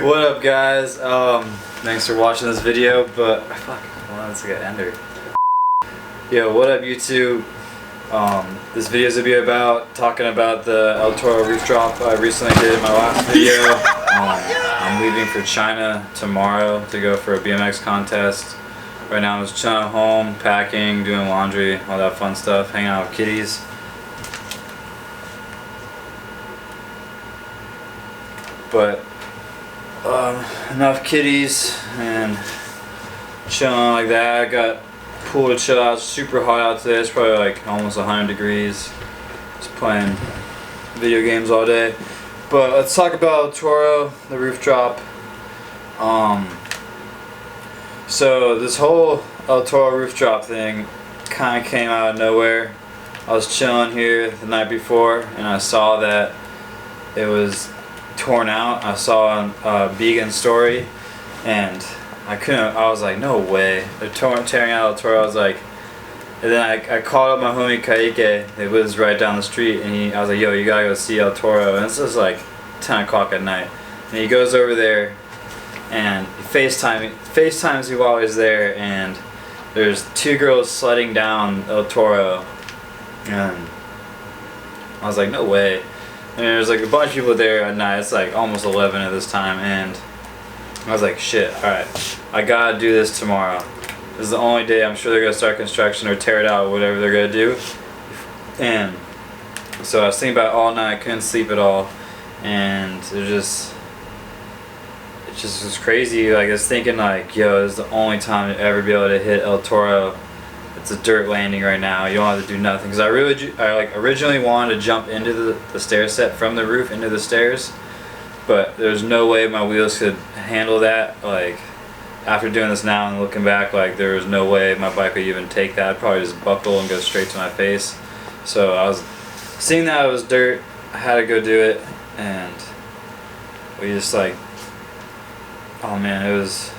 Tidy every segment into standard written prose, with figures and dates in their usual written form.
What up, guys? Thanks for watching this video, but fuck, well, it's like an ender. Yo, what up, YouTube? This video is gonna be about talking about the El Toro roof drop I recently did in my last video. I'm leaving for China tomorrow to go for a BMX contest. Right now I'm just chilling at home, packing, doing laundry, all that fun stuff, hanging out with kitties. But enough kitties and chilling like that. I got pool to chill out. It's super hot out today. It's probably like almost 100 degrees. Just playing video games all day. But let's talk about Toro, the roof drop. So this whole El Toro roof drop thing kind of came out of nowhere. I was chilling here the night before and I saw that it was torn out. I saw on Vegan story and I was like, no way, they're tearing out El Toro. I was like, and then I called up my homie Kaike, it was right down the street, and I was like, yo, you gotta go see El Toro, and this was like 10 o'clock at night, and he goes over there and he FaceTimes me while he's there, and there's two girls sledding down El Toro, and I was like, no way. And there's like a bunch of people there at night. It's like almost 11 at this time, and I was like, shit, alright, I gotta do this tomorrow. This is the only day I'm sure they're gonna start construction or tear it out or whatever they're gonna do. And so I was thinking about it all night, I couldn't sleep at all, and it just was crazy. Like I was thinking like, yo, this is the only time to ever be able to hit El Toro. It's a dirt landing right now. You don't have to do nothing. Because I originally wanted to jump into the stair set from the roof into the stairs, but there's no way my wheels could handle that. Like after doing this now and looking back, like there was no way my bike would even take that. I'd probably just buckle and go straight to my face. So I was seeing that it was dirt. I had to go do it, and we just like, oh man, it was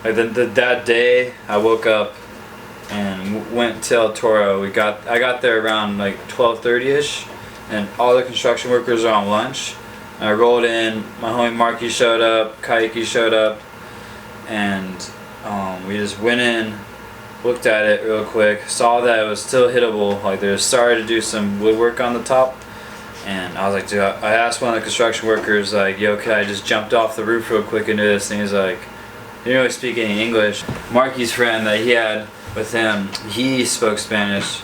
like that day I woke up and went to El Toro. I got there around like 12:30ish, and all the construction workers are on lunch. And I rolled in, my homie Marky showed up, Kaiki showed up, and we just went in, looked at it real quick, saw that it was still hittable. Like they started to do some woodwork on the top, and I was like, dude, I asked one of the construction workers like, yo, could I just jump off the roof real quick and do this? And he's like, he didn't really speak any English. Marky's friend that he had with him, he spoke Spanish,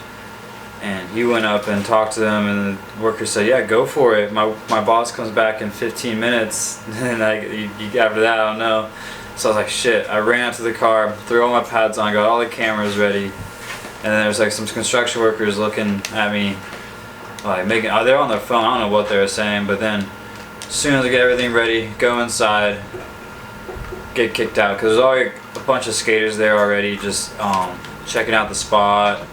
and he went up and talked to them, and the worker said, yeah, go for it. My boss comes back in 15 minutes, and after that, I don't know. So I was like, shit. I ran out to the car, threw all my pads on, got all the cameras ready, and then there was like some construction workers looking at me, like they're on their phone, I don't know what they were saying, but then as soon as I get everything ready, go inside, get kicked out, because there's already a bunch of skaters there already, just checking out the spot.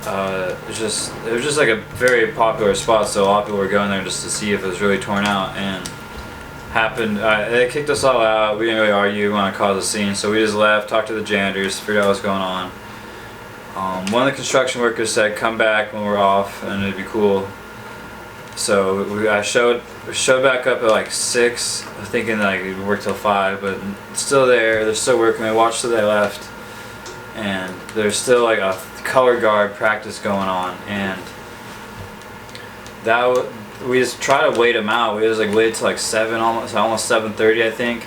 It was just like a very popular spot, so a lot of people were going there just to see if it was really torn out, and they kicked us all out. We didn't really argue, we want to cause a scene, so we just left, talked to the janitors, figured out what's going on. One of the construction workers said come back when we're off and it'd be cool. So I showed back up at like 6, thinking like we'd work till 5, but it's still there. They're still working. I watched till they left, and there's still like a color guard practice going on, and we just try to wait them out. We just like waited till like 7, almost 7:30, I think,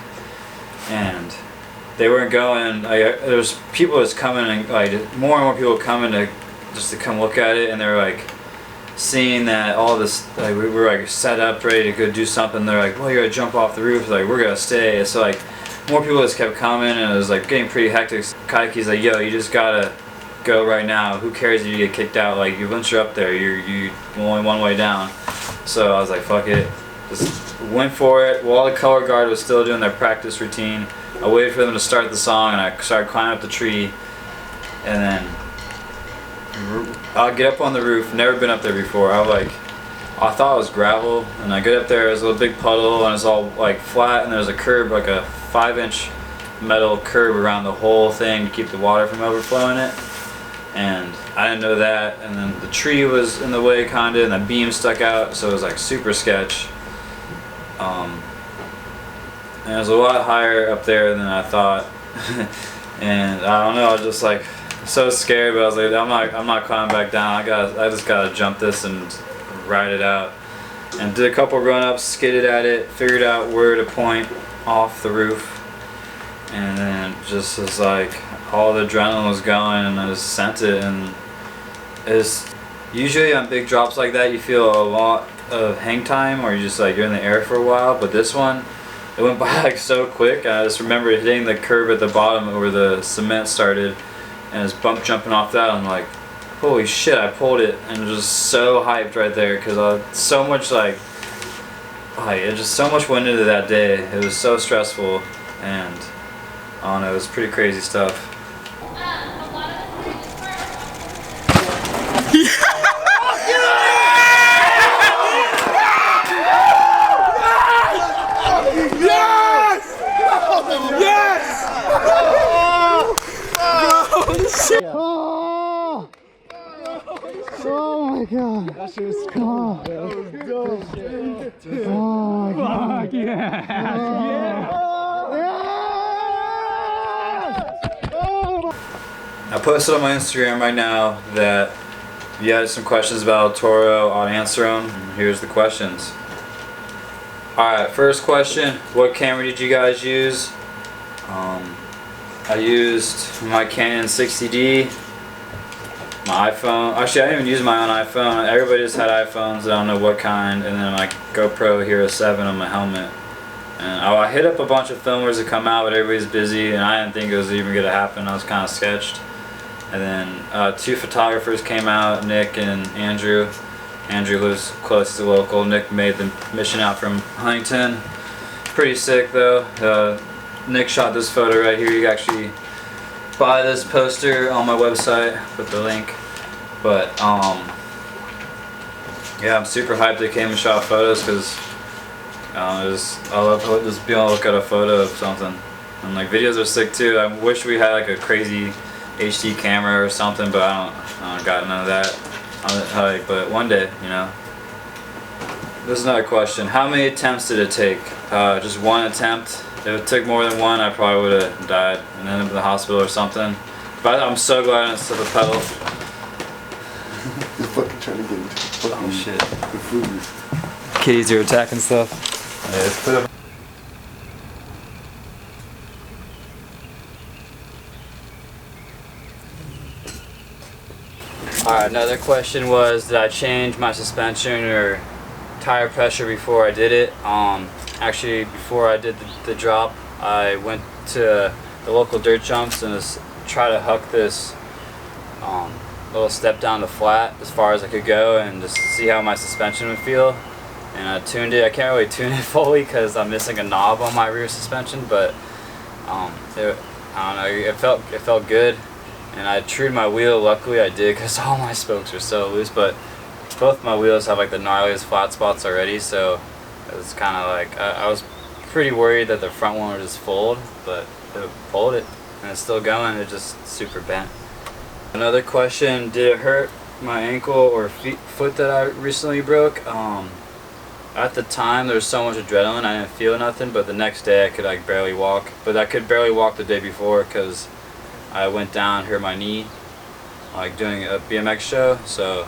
and they weren't going. Like there was people just coming, and like more and more people coming to come look at it, and they were like seeing that all this, like we were like set up ready to go do something. They're like, well, you gotta jump off the roof. Like we're gonna stay. So like more people just kept coming, and it was like getting pretty hectic. Kaiki's like, yo, you just gotta go right now. Who cares if you get kicked out? Like once you're up there, you're only one way down. So I was like, fuck it, just went for it. While the color guard was still doing their practice routine, I waited for them to start the song, and I started climbing up the tree, and then I'll get up on the roof. Never been up there before. I thought it was gravel, and I get up there. There's a little big puddle, and it's all like flat, and there's a curb, like a 5-inch metal curb around the whole thing to keep the water from overflowing it. And I didn't know that, and then the tree was in the way kinda, and the beam stuck out, so it was like super sketch. and it was a lot higher up there than I thought. And I don't know, I was just like so scared, but I was like, I'm not climbing back down. I just gotta jump this and ride it out. And did a couple run-ups, skidded at it, figured out where to point off the roof, and then just was like all the adrenaline was going, and I just sent it. And it's usually on big drops like that you feel a lot of hang time, or you're in the air for a while, but this one, it went by like so quick. I just remember hitting the curb at the bottom where the cement started, and just bump jumping off that. I'm like, holy shit, I pulled it, and just so hyped right there, because so much it just so much went into that day. It was so stressful, and I don't know, it was pretty crazy stuff. Oh! Oh my god! That shit was cool. Oh my god! Fuck yeah! I posted on my Instagram right now that if you had some questions about Toro, I'll answer them. Here's the questions. Alright, first question, what camera did you guys use? I used my Canon 60D, my iPhone. Actually, I didn't even use my own iPhone. Everybody just had iPhones, I don't know what kind. And then my GoPro Hero 7 on my helmet. And I hit up a bunch of filmers to come out, but everybody's busy, and I didn't think it was even going to happen. I was kind of sketched. And then 2 photographers came out, Nick and Andrew. Andrew lives close to local. Nick made the mission out from Huntington. Pretty sick though. Nick shot this photo right here. You can actually buy this poster on my website with the link. But yeah, I'm super hyped they came and shot photos, because I love just being able to look at a photo of something. And like videos are sick too. I wish we had like a crazy HD camera or something, but I don't got none of that. But one day, you know. This is another question. How many attempts did it take? Just one attempt. If it took more than one, I probably would have died and ended up in the hospital or something. But I'm so glad I didn't slip a pedal. He's fucking trying to get into fucking shit. The food. Kitties are attacking stuff. Yeah, let's put up. Alright, another question was, did I change my suspension or tire pressure before I did it? Actually, before I did the drop, I went to the local dirt jumps and just try to huck this little step down the flat as far as I could go, and just see how my suspension would feel. And I tuned it. I can't really tune it fully because I'm missing a knob on my rear suspension, but I don't know. It felt good. And I trued my wheel. Luckily I did, because all my spokes are so loose, but both my wheels have like the gnarliest flat spots already, so it was kind of like, I was pretty worried that the front one would just fold, but it pulled it and it's still going. It's just super bent. Another question, did it hurt my ankle or foot that I recently broke? At the time there was so much adrenaline, I didn't feel nothing, but the next day I could like barely walk. But I could barely walk the day before because I went down, hurt my knee, like doing a BMX show, so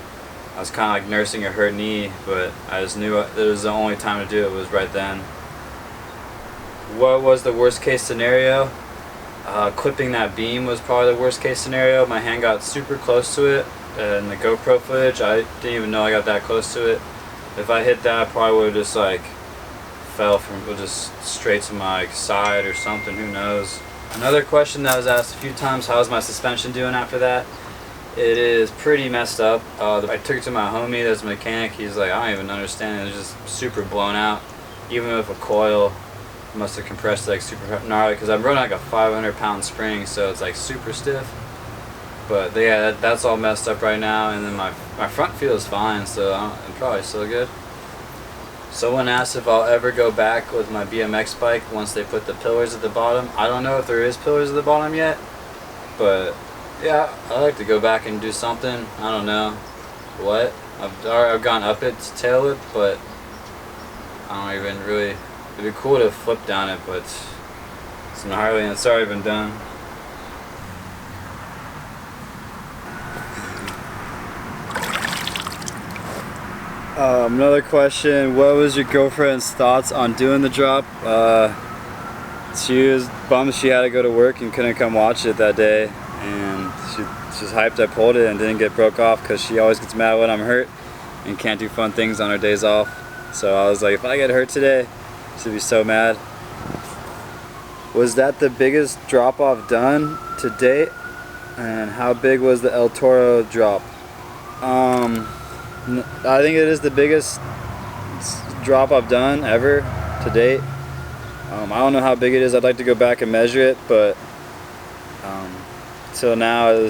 I was kind of like nursing a hurt knee, but I just knew it was the only time to do it was right then. What was the worst case scenario? Clipping that beam was probably the worst case scenario. My hand got super close to it in the GoPro footage. I didn't even know I got that close to it. If I hit that, I probably would have just like fell from just straight to my side or something, who knows. Another question that was asked a few times, how's my suspension doing after that? It is pretty messed up. I took it to my homie that's a mechanic. He's like, I don't even understand. It's just super blown out. Even with a coil, must have compressed like super gnarly, because I'm running like a 500-pound spring, so it's like super stiff. But yeah, that's all messed up right now. And then my front feels fine, so I'm probably still good. Someone asked if I'll ever go back with my BMX bike once they put the pillars at the bottom. I don't know if there is pillars at the bottom yet, but yeah, I'd like to go back and do something. I don't know what. I've gone up it to tail it, but I don't even really It'd be cool to flip down it, but it's gnarly and it's already been done. Another question, what was your girlfriend's thoughts on doing the drop? She was bummed she had to go to work and couldn't come watch it that day, and she's hyped I pulled it and didn't get broke off because she always gets mad when I'm hurt and can't do fun things on her days off. So I was like, if I get hurt today, she'd be so mad. Was that the biggest drop off done to date? And how big was the El Toro drop? I think it is the biggest drop I've done ever to date. I don't know how big it is. I'd like to go back and measure it, but till now I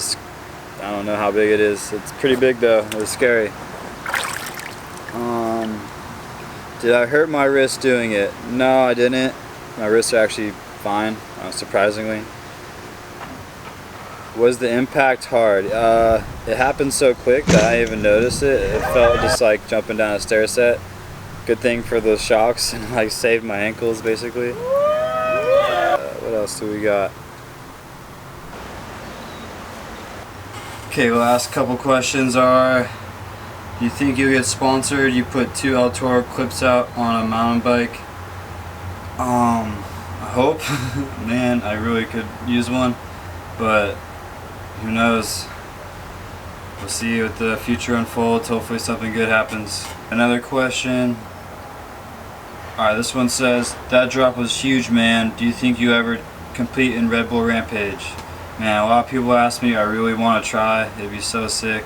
don't know how big it is. It's pretty big though. It was scary. Did I hurt my wrist doing it? No, I didn't. My wrists are actually fine, surprisingly. Was the impact hard? It happened so quick that I didn't even notice it. It felt just like jumping down a stair set. Good thing for those shocks, and like saved my ankles basically. What else do we got? Okay, last couple questions are, do you think you'll get sponsored? You put 2 El Toro clips out on a mountain bike. I hope. Man, I really could use one, but who knows? We'll see what the future unfolds. Hopefully something good happens. Another question. Alright, this one says, that drop was huge, man. Do you think you ever compete in Red Bull Rampage? Man, a lot of people ask me. I really want to try. It'd be so sick.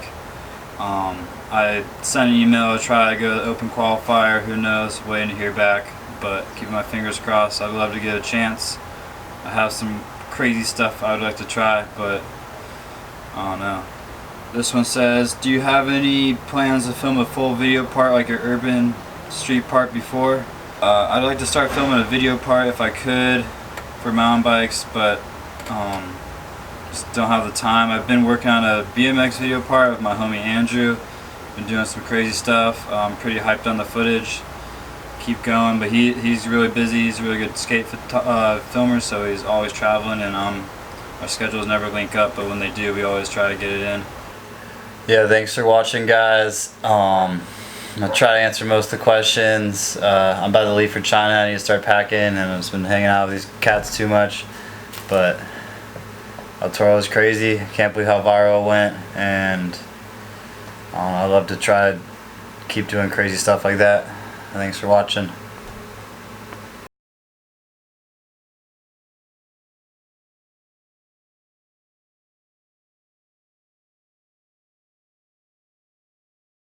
I sent an email to try to go to the open qualifier. Who knows? Waiting to hear back. But keep my fingers crossed. I'd love to get a chance. I have some crazy stuff I would like to try, but I don't know. This one says, do you have any plans to film a full video part like your urban street part before? I'd like to start filming a video part if I could for mountain bikes, but just don't have the time. I've been working on a BMX video part with my homie Andrew. Been doing some crazy stuff. I'm pretty hyped on the footage. Keep going, but he's really busy. He's a really good skate filmer, so he's always traveling, and our schedules never link up, but when they do, we always try to get it in. Yeah, thanks for watching, guys. I'm gonna try to answer most of the questions. I'm about to leave for China. I need to start packing, and I've just been hanging out with these cats too much. But El Toro is crazy. I can't believe how viral it went, and I love to try to keep doing crazy stuff like that. Thanks for watching.